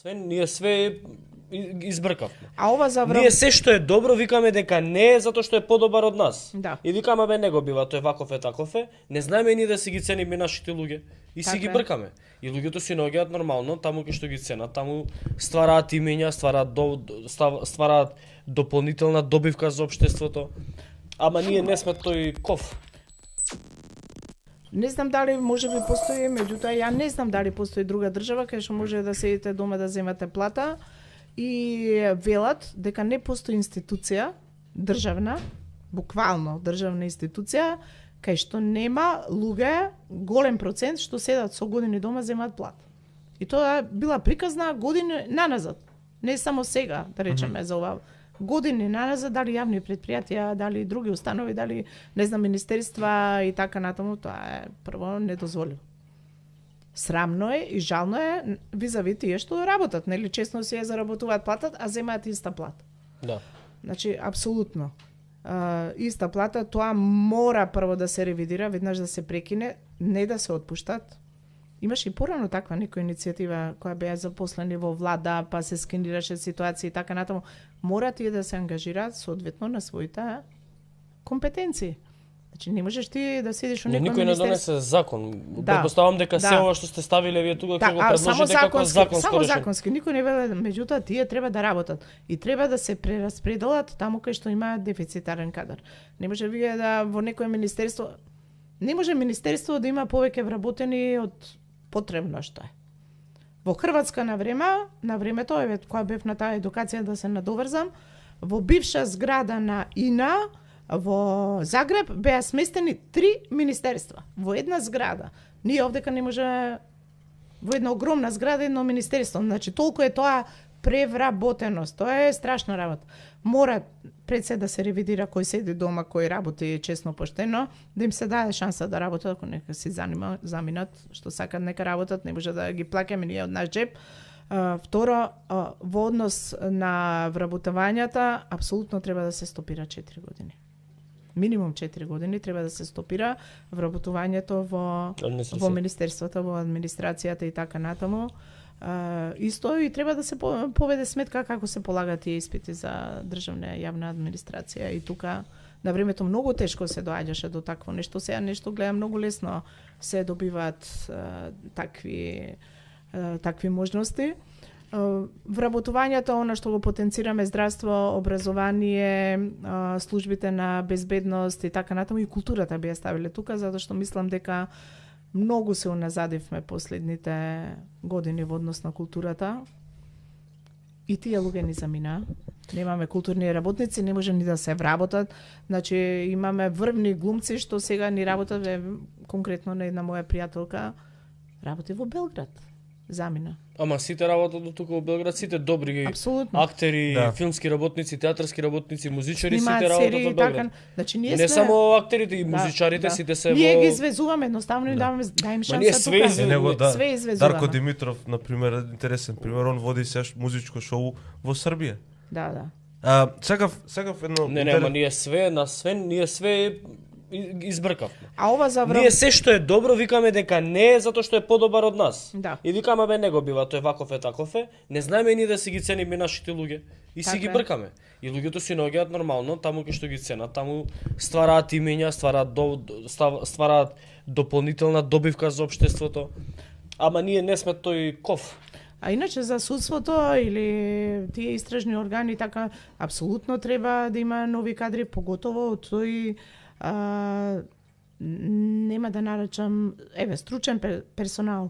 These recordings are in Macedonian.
Ние све избркавме. А ова за Ние се што е добро викаме дека не е затоа што е подобар од нас. Да. И викаме бе него бива, тој ваков е таков е, не знаеме ни да си ги цениме нашите луѓе и си Така ги е. бркаме. И луѓето си наоѓаат нормално таму кај што ги ценат, таму ствараат имења, ствараат дополнителна добивка за општеството. Ама ние не сме тој ков. Не знам дали може би постои, меѓутоа ја не знам дали постои друга држава кај што може да седите дома да земате плата и велат дека не постои институција државна, буквално државна институција кај што нема луѓе, голем процент што седат со години дома земаат плата. И тоа била приказна години наназад. Не само сега, да речеме за ова. Години наназад, дали јавни предпријатија, дали други установи, дали не знам министерства и така натаму, тоа е прво недозволиво. Срамно е и жално е визави тие што работат, нели честно си ја заработуваат платат, а земаат иста плата. Да. Значи апсолутно. Иста плата, тоа мора прво да се ревидира, веднаш да се прекине, не да се отпуштат. Имаше и порано таква некоја иницијатива која беа запослени во влада, па се скенираше ситуација и така натаму. Мора тие да се ангажираат соодветно на своите компетенции. Значи не можеш ти да седиш во Но некој никој не министерство. донесе закон. Да. Предпоставам дека Да. се ова што сте ставиле вие тука ќе го само предложите како законско само решение. законски, никој не веле, меѓутоа тие треба да работат и треба да се прераспределат таму кај што има дефицитарен кадар. Не може вие да во некое министерство, не може министерство да има повеќе вработени од потребно што е. Во Хрватска на времето, еве кога бев на таа едукација да се надоврзам, во бивша зграда на ИНА во Загреб беа сместени 3 министерства во една зграда. Ние овдека не може во една огромна зграда едно министерство. Значи толку е тоа превработеност. Тоа е страшна работа. Мора пред се да се ревидира кој седи дома, кој работи честно поштено, да им се даде шанса да работат, ако нека си заминат, што сакат нека работат, не може да ги плаќаме ние од наш джеб. Второ, во однос на вработувањата, апсолутно треба да се стопира 4 години. Минимум 4 години треба да се стопира вработувањето во министерството, во администрацијата и така натаму. Исто и треба да се поведе сметка како се полагат тие испити за државна јавна администрација и тука на времето многу тешко се доаѓаше до такво нешто. Сега нешто гледам многу лесно се добиваат такви можности. Вработувањето, она што го потенцираме, здравство, образование, службите на безбедност и така натаму, и културата би ја ставиле тука, затоа што мислам дека многу се уназадивме последните години во однос на културата. И тие луѓе ни замина. Немаме културни работници, не може ни да се вработат. Значи имаме врвни глумци што сега ни работат, конкретно на една моја пријателка работи во Белград. Замина. Ама сите работат до тука во Белград, сите добри актери, филмски работници, театарски работници, музичари, сите работат во Белград. Значи ние не само актерите и музичарите, сите се ние ги извезуваме, едноставно им даваме им шанса тука. Све извезуваме. Дарко Димитров, на пример, интересен пример, он води сега музичко шоу во Србија. Да. Сакав едно. Не, ама ние све избркавме. А ова за Ние се што е добро викаме дека не е затоа што е подобар од нас. Да. И викаме бе него бива, тој ваков е таков е, не знаеме ни да си ги цениме нашите луѓе и си ги бркаме. И луѓето си наоѓаат нормално таму кај што ги ценат, таму ствараат имења, ствараат дополнителна добивка за општеството. Ама ние не сме тој ков. А иначе за судството или тие истражни органи така апсолутно треба да има нови кадри, поготово од тој нема да наречам стручен персонал.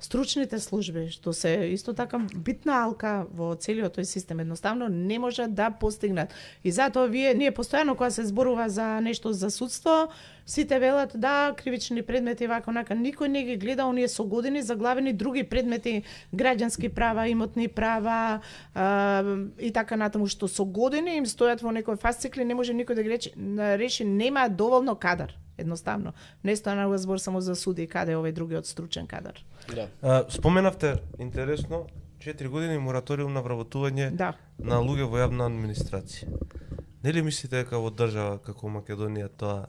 Стручните служби, што се исто така битна алка во целиот тој систем, едноставно не може да постигнат. И затоа ние постојано кога се зборува за нешто за судство, сите велат да кривични предмети вака онака, никој не ги гледа оние со години заглавени други предмети, граѓански права, имотни права и така натаму, што со години им стојат во некој фасцикли, не може никој да ги реши, нема доволно кадар. Едноставно. Не стана збор само за суди, каде овој другиот стручен кадар. Да. Споменавте, интересно, 4 години мораториум на вработување на луѓе во јавна администрација. Нели мислите дека во држава како Македонија тоа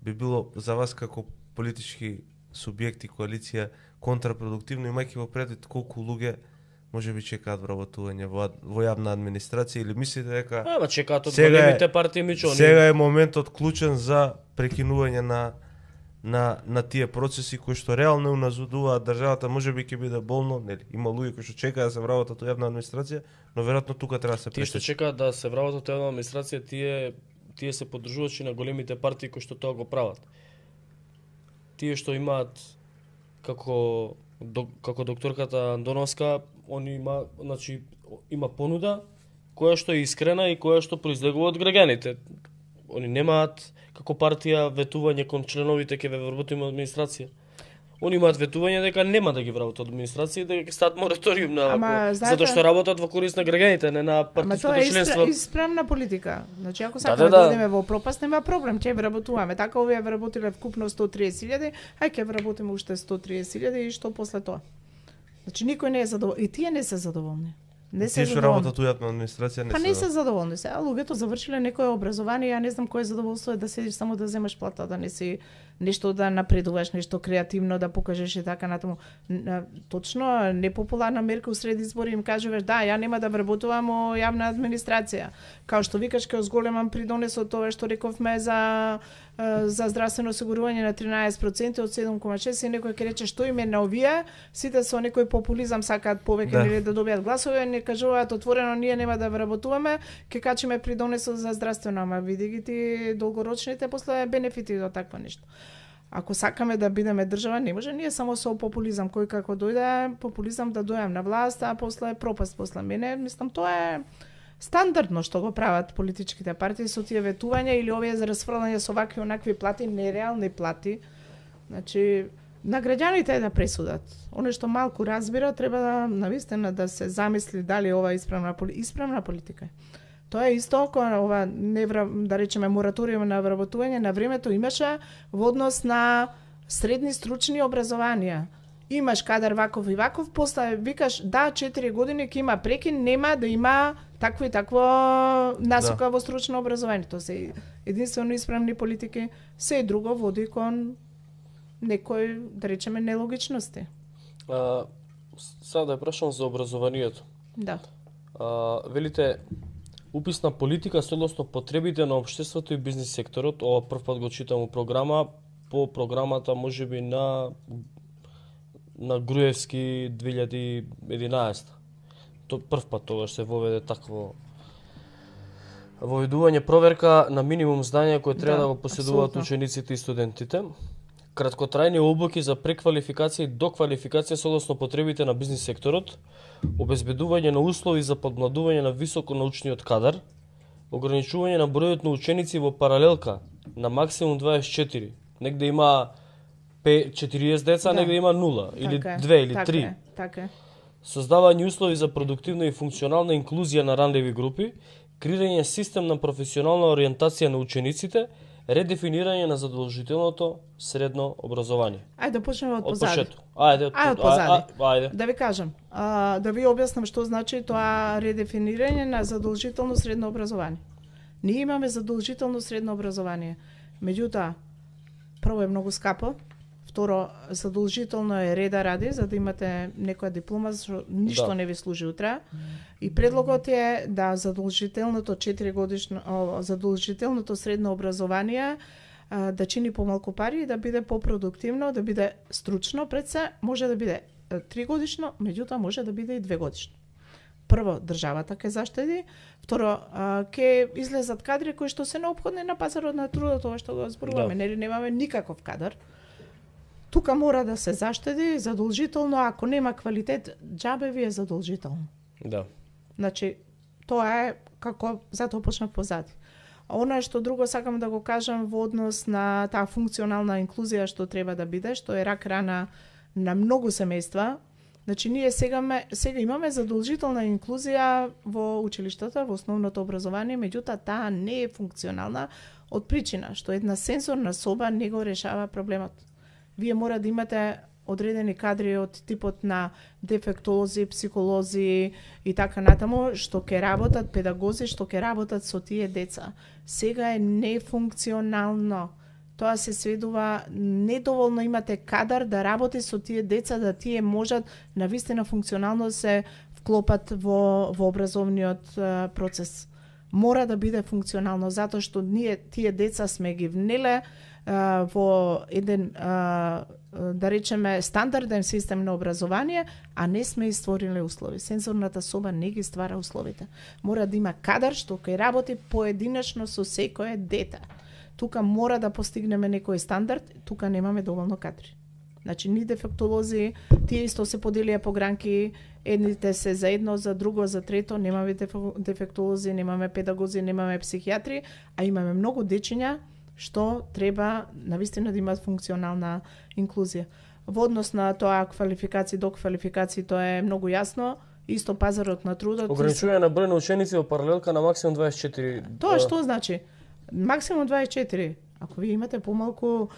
би било за вас како политички субјекти, коалиција, контрапродуктивно, имајќи во предвид колку луѓе можеби чекаат вработување во јавна администрација или мислите дека Ама чекаат од големите партии мичо. Сега е моментот клучен за прекинување на тие процеси кои што реално уназадуваат државата, можеби ќе биде болно, нели? Има луѓе кои што чекаат да се вработат во јавна администрација, но веројатно тука треба да се Тие што чекаат да се вработат во јавна администрација, тие се поддржувачи на големите партии кои што тоа го прават. Тие што имаат како докторката Андоновска, има понуда која што е искрена и која што произлегува од граѓаните. Они немаат како партија ветување кон членовите ќе ве вработиме од администрација. Они имаат ветување дека нема да ги вработат од администрација и дека ќе стат мораториум на затоа што работат во корист на граѓаните, не на партиското членство. Ама тоа е исправна политика. Значи ако сакаме да одиме во пропаст, нема проблем, ќе вработуваме. Така овие вработиле вкупно 130.000, ај ќе вработиме уште 130.000 и што после тоа. Значи никој не е задоволен. И тие не се задоволни. Не се задоволни. Тие што работат во јавна администрација не се задоволни. Се, луѓето завршиле некое образование, ја не знам кое задоволство е да седиш само да земаш плата, да не си нешто да напредуваш, нешто креативно да покажеш и така натаму. Точно непопуларна мерка усред избори им кажуваш да, ја нема да вработувам во јавна администрација. Као што викаш ке зголемам придонесот тоа што рековме за здравствено осигурување на 13% од 7,6 и некој ќе рече што им е на овие, сите со некој популизам сакаат повеќе нели да добијат гласови, не кажуваат отворено ние нема да вработуваме, ќе качиме придонесот за здравствено, ама види ги ти долгорочните после бенефити од такво нешто. Ако сакаме да бидеме држава, не може ние само со популизам кој како дојде, популизам да дојдам на власт, а после пропаст после мене, мислам тоа е стандардно што го прават политичките партии со тие ветувања или овие за расфрлање со вакви онакви плати, нереални плати. Значи, на граѓаните да пресудат. Оно што малку разбира, треба да навистина да се замисли дали ова исправна политика. Тоа е исто кога ова да речеме мораториум на вработување на времето имаше во однос на средни стручни образованија. Имаш кадар ваков и ваков, после викаш да 4 години ќе има прекин, нема да има такво и такво насока во стручно образование. Тоа се единствено исправни политики, се друго води кон некој, да речеме, нелогичности. Сега да прашам за образованието. Да. Велите уписна политика соодносно потребите на општеството и бизнис секторот, ова прв пат го читам у програма, по програмата можеби на Груевски 2011. То прв пат тогаш се воведе такво воведување проверка на минимум знаење кои треба да го поседуваат учениците и студентите. Краткотрајни обуки за преквалификација и доквалификација соодносно потребите на бизнис секторот, обезбедување на услови за подмладување на високонаучниот кадар, ограничување на бројот на ученици во паралелка на максимум 24. Негде има 40 деца, негде има 0, или 2 или 3. Така. Создавање услови за продуктивна и функционална инклузија на ранливи групи, креирање систем на професионална ориентација на учениците, редефинирање на задолжителното средно образование. Ајде да почнеме од позади. Ајде. Да ви кажам, да ви објаснам што значи тоа редефинирање на задолжително средно образование. Ние имаме задолжително средно образование. Меѓутоа, прво е многу скапо, второ задолжително е реда ради за да имате некоја диплома што ништо не ви служи утре. И предлогот е да задолжителното 4 годишно задолжителното средно образование да чини помалку пари и да биде попродуктивно, да биде стручно пред се, може да биде 3 годишно, меѓутоа може да биде и 2 годишно. Прво, државата ќе заштеди, второ, ќе излезат кадри кои што се неопходни на пазарот на трудот, тоа што го зборуваме, немаме никаков кадар. Тука мора да се заштеди задолжително, ако нема квалитет, џабе ви е задолжително. Да. Значи, тоа е како затоа почнав позади. А она што друго сакам да го кажам во однос на таа функционална инклузија што треба да биде, што е рак рана на многу семејства. Значи, ние сега имаме задолжителна инклузија во училиштата, во основното образование, меѓутоа таа не е функционална од причина што една сензорна соба не го решава проблемот. Вие мора да имате одредени кадри од типот на дефектолози, психолози и така натаму, што ќе работат, педагози, што ќе работат со тие деца. Сега е нефункционално. Тоа се сведува, недоволно имате кадар да работи со тие деца, да тие можат навистина функционално се вклопат во образовниот процес. Мора да биде функционално, затоа што ние тие деца сме ги внеле во еден да речеме стандарден систем на образование, а не сме створиле услови. Сензорната соба не ги ствара условите. Мора да има кадар што ќе работи поединечно со секое дете. Тука мора да постигнеме некој стандард, тука немаме доволно кадри. Значи, ни дефектолози, тие исто се поделија по гранки, едните се за едно, за друго, за трето, немаме дефектолози, немаме педагози, немаме психијатри, а имаме многу дечиња што треба навистина да имаат функционална инклузија. Во однос на тоа квалификации, доквалификации, тоа е многу јасно. Исто пазарот на трудот. Ограничување на број на ученици во паралелка на максимум 24. Тоа што значи? Максимум 24. Ако ви имате помалку,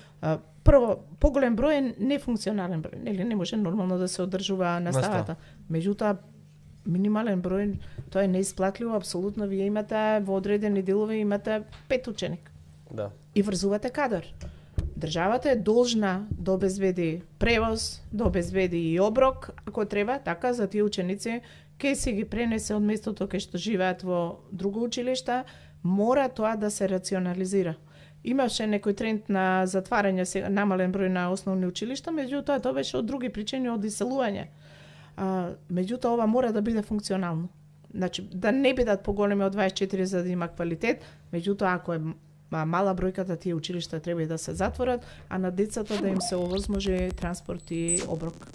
прво, поголем број е нефункционален број. Нели не може нормално да се одржува наставата. Меѓутоа, минимален број, тоа е неисплатливо, апсолутно. Вие имате во одредени делови имате 5 ученик. Да. И врзувате кадар. Државата е должна да обезбеди превоз, да обезбеди и оброк, ако треба, така за тие ученици, кај се ги пренесе од местото кај што живеат во друго училиште, мора тоа да се рационализира. Имаше некој тренд на затварање, намален број на основни училишта, меѓутоа тоа беше од други причини, од иселување. Меѓутоа ова мора да биде функционално. Значи, да не бидат поголеми од 24 за да има квалитет, меѓутоа ако е мала бројката, тие училишта треба и да се затворат, а на децата да им се овозможи транспорт и оброк.